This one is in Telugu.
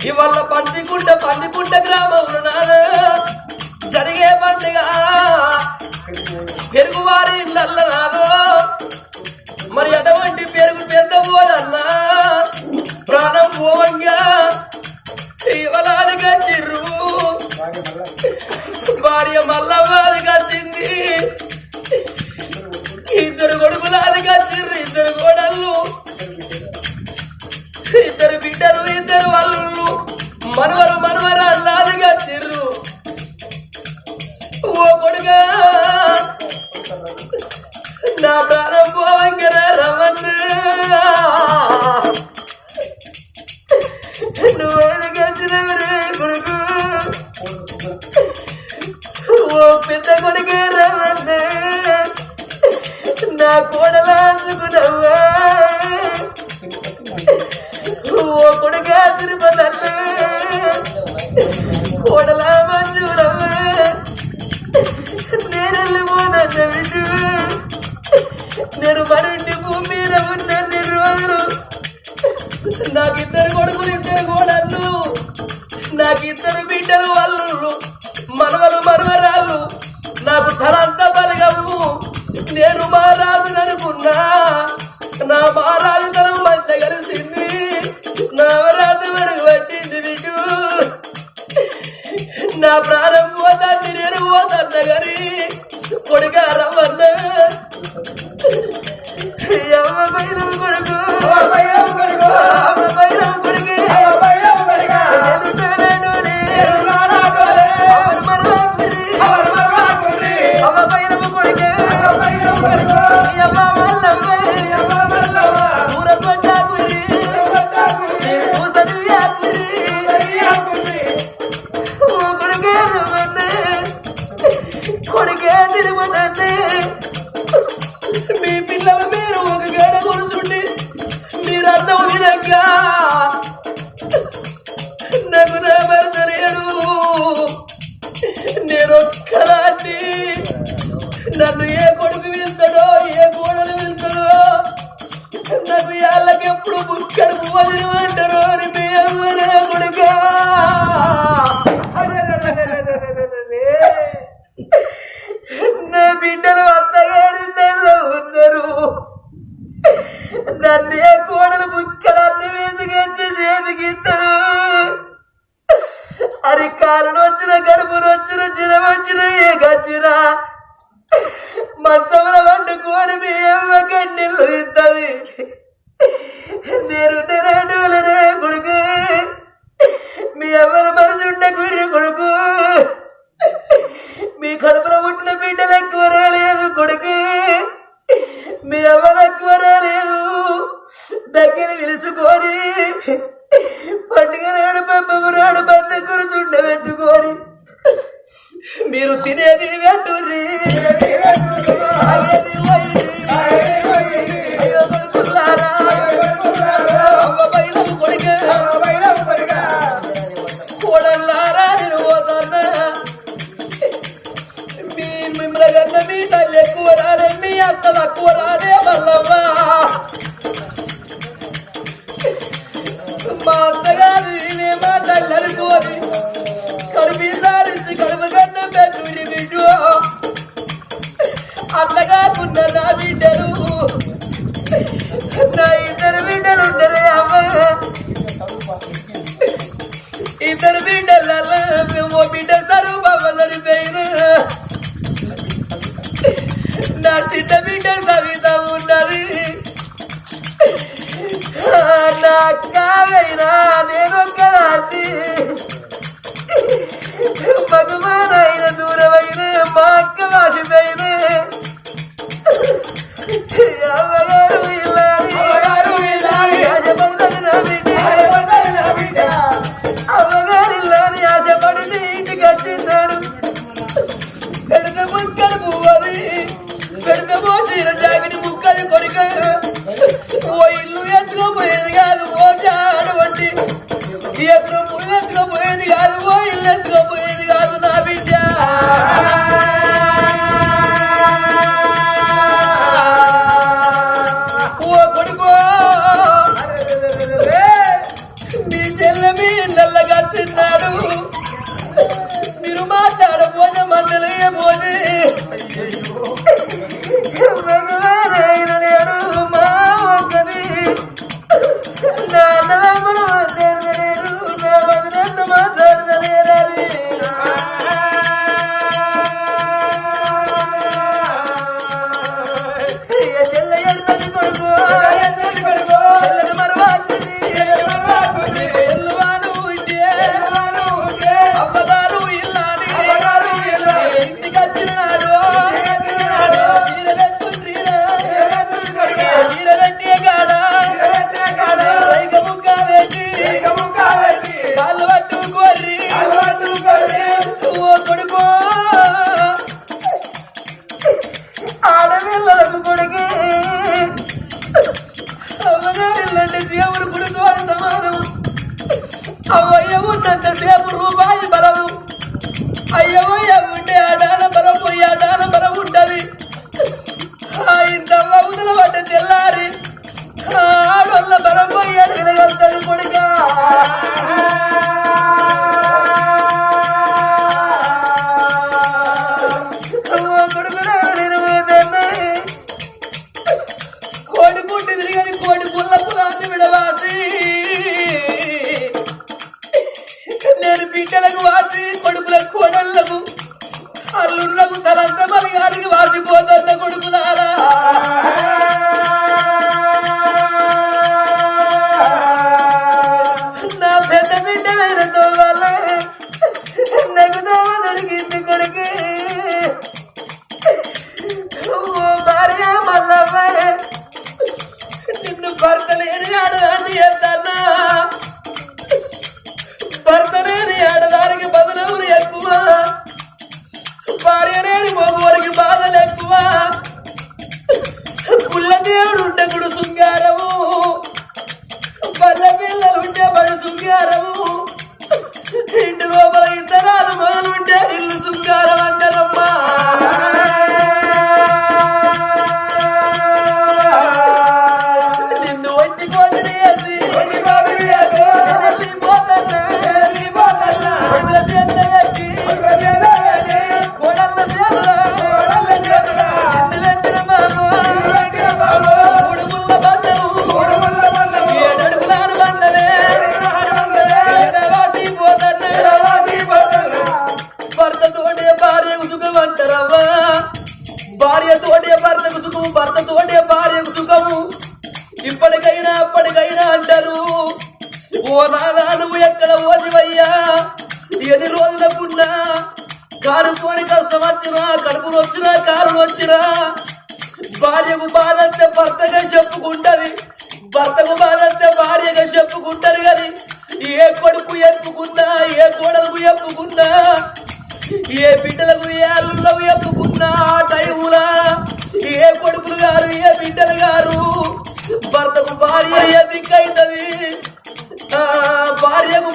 ఇవాళ పందికుంట గ్రామంలో నాడు జరిగే పండుగ పెరుగువారి ఇళ్ళల్ల నాదో మరి అటువంటి పెరుగు పెద్ద పోదన్నా ప్రాణం పోవంగా ఇవలాదిగా చిర్రు భార్య మల్లవారిగా చింది ఇద్దరు కొడుకులాదిగా చిర్రు ఇద్దరు కోడళ్ళు ఇద్దరు బిడ్డలు ఇద్దరు వాళ్ళు మనవరాళ్ళాదిగా చిర్రు ఓ కొడుగా నా ప్రాణం పోవంగా రమన్న నువ్వు ఎదుగచ్చినవరే కొడుకు ఓ పెద్ద కొడుకే రమన్న నా కోడలాసుకునవ్వా ఓ కొడుగా తిరుపతన్న కోడలా మంజూరమ్మ నేనెళ్ళిపోనన్న విషు నేను మరింటి భూమి మీద ఉన్నన్ని రోజులు నాకిద్దరు కొడుకులు ఇద్దరు కోడళ్ళు నాకిద్దరు బిడ్డలు వాళ్ళు మనవరాళ్ళు నాకు తలంతా బలగము నేను మారాజును అనుకున్నా నా మారాజుతనం మధ్య కలిసింది నా రాజు వెనుక పట్టింది విషు నా ప్రాణం పోతాన్ని నేను పోతన్న గాని కొడుగా రమ్మన్న కొడుకే తిరుగుతుంది మీ పిల్లల మీరు ఒక గడ కూర్చుండి మీరు అన్నం తినక నాకు నా భర్త లేడు నేను ఒక్కలాంటి నన్ను ఏ కొడుకు వెళ్తాడో ఏ కోడలు వెళ్తాడో నాకు వాళ్ళకి ఎప్పుడు బుక్కడు వదిలిమంటారో అని మీ అమ్మనే కొడుకా నా బిడ్డలు అత్తగారి నెలలో ఉన్నారు నన్ను ఏ కోడలు బుక్కడన్ని వేసుకొచ్చి చేతికిస్తారు అది కాలను వచ్చిన గడుపును వచ్చిన జ్వరం వచ్చిన ఏ గచ్చినా మంచముల వండుకొని మీ అమ్మ కన్నీళ్ళు ఇస్తుంది నేను నెరడులరే కొడుకు మీ అమ్మను మనసుండ గురి కొడుకు మీ కడుపులో పుట్టిన బిడ్డలు ఎక్కువ రాలేదు కొడుకు మీ అమ్మలు ఎక్కువ రాలేదు దగ్గర పిలుచుకొని పండుగ నాడు పబ్బము నాడు బంద కూర్చుండ పెట్టుకొని మీరు తినేది పెట్టుర్రి అయ్యో కొడుకులారా అమ్మ బయలు కొడుక కోడల్లారా నేను పోతాన్నా మిమ్మల్ని కన్నా మీ తల్లి ఎక్కువ రాలే మీ అత్త తక్కువ రాలే మల్లవ్వా మా అత్తగారు మా తల్లి అనుకోని కడుపు సారించి కడుపు కన్నా పెట్టుడి బిడ్డు అట్లగా ఉన్న నా బిడ్డలు నా ఇద్దరు బిడ్డలు ఉండరే అమ్మ ఇద్దరు బిడ్డలలో ఓ బిడ్డ సరువు బాబ సరిపోయిన నా చిన్న బిడ్డ సవిత ఉన్నది నా అక్కవైనా నేను ఒక్కదాన్ని మగమానైన దూరమైన మా అక్క వాసిపోయిన అమ్మగారు ఆశపడుతుంది నా బిడ్డ అమ్మగారు ఇల్లాని ఆశపడింది ఇంటికి వచ్చిన్నాడు పెడత ముక్కలు పువ్వది పెడత పోసిన జాగిని ముక్కలు కొడుక ఓ ఇల్లు ఎత్తుకోపోయేది కాదు ఓ చాడు వంటి ఎప్పుడు పువ్వు ఎత్తుకోపోయేది కాదు ఓ ఇల్లు ఎత్తుకోపోయేది కాదు నా బిడ్డ ఓ కొడుకో మీ చెల్లె మీ ఇళ్ళ నాడు మీరు మాట్లాడబోతే మందలయ్యబోతే లేడు మా ఒక్కది నా నామలు మాట్లాడలేరు నా వదినన్ను మాట్లాడలేరు దేవుడు గుడితో సమానము అవ్వయ్య ఉన్నంత సేపు రూపాయి బలము అయ్యవయ్య ఉంటే ఆడాల బలం పోయి ఆడాల బలం ఉంటది ఇంత వదుల పడ్డ తెల్లారి ఆడోళ్ళ బలం పోయి అడగలుగుతాడు కొడుక కోడి పుట్టి తిరిగని కోడి పుల్ల పులాన్ని విడవాసి నేను బిడ్డలకు వాసి కొడుకులకు కోడళ్లకు అల్లుళ్లకు తలంత బలిగానికి వాసిపోతున్న కొడుకులారా నా పెద్ద బిడ్డ వేరతో వల్ల నాకు దోమ దొరికింది కొడుకు ఓ భార్య మల్లవ్వ నిన్ను భర్త లేని ఆడదాన్ని చేస్తానా భర్త లేని ఆడదానికి బదులవులు ఎక్కువ భార్య లేని మగవారికి బాధలు ఎక్కువ పుల్ల దేవుడు ఉంటే గుడు శృంగారము పల్ల పిల్లలు ఉంటే బడు శృంగారము ఇంటి లోపల ఇతరాలు మొదలుంటే ఇల్లు శృంగారం అంటారమ్మా నిన్ను ఒంటి కోదిని వేసి భార్యతోటే భర్తకు సుఖము భర్తతోటే భార్యకు సుఖము ఇప్పటికైనా అప్పటికైనా అంటారు ఓ నాలా నువ్వు ఎక్కడ ఓదివయ్యా ఎన్ని రోజులకున్నా కారు పోని కష్టం వచ్చినా కడుపులు వచ్చినా కారులు వచ్చినా భార్యకు బాధంటే భర్తగా చెప్పుకుంటది భర్తకు బాధంటే భార్యగా చెప్పుకుంటారు కానీ ఏ కొడుకు ఎప్పుకున్నా ఏ కోడలకు ఎప్పుకున్నా ఏ బిడ్డలకు ఏ అల్లులకు ఎప్పుకున్నా ఆ టైములా ఏ కొడుకులు గారు ఏ బిడ్డలు గారు భర్తకు భార్య ఏ దిక్కైతది భార్యకు